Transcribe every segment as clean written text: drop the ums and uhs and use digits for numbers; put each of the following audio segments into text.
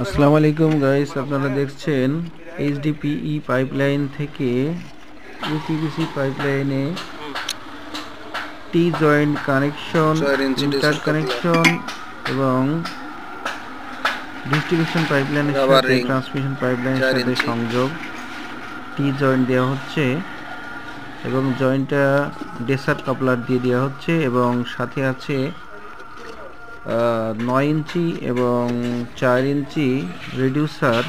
আসসালামু আলাইকুম গাইস, আপনারা দেখছেন এইচডিপিই পাইপলাইন থেকে ইউপিভিসি পাইপলাইনে টি জয়েন্ট কানেকশন, ইন্টার কানেকশন এবং ডিস্ট্রিবিউশন পাইপলাইনের সাথে ট্রান্সমিশন পাইপলাইনের সাথে সংযোগ টি জয়েন্ট দেওয়া হচ্ছে এবং জয়েন্টটা ডেসার কাপলার দিয়ে দেওয়া হচ্ছে এবং সাথে আছে 9 ইঞ্চি এবং 4 ইঞ্চি রিডিউসার,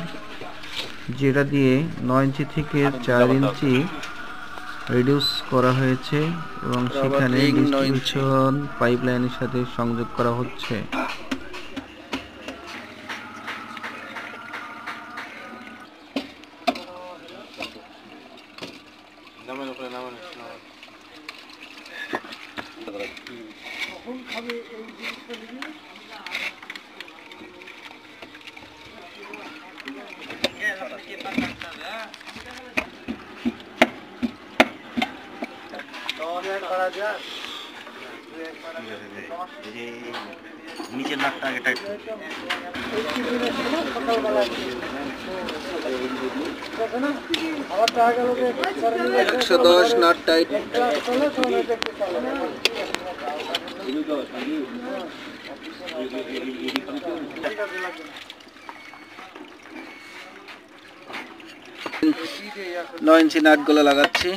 যেটা দিয়ে 9 ইঞ্চি থেকে 4 ইঞ্চি রিডিউস করা হয়েছে এবং সেখানে ডিস্ট্রিবিউশন পাইপলাইনের সাথে সংযোগ করা হচ্ছে। নিচের নাটটা আগে টাইট 110 নাট টাইট। 9 ইঞ্চি নাট গুলো লাগাচ্ছি।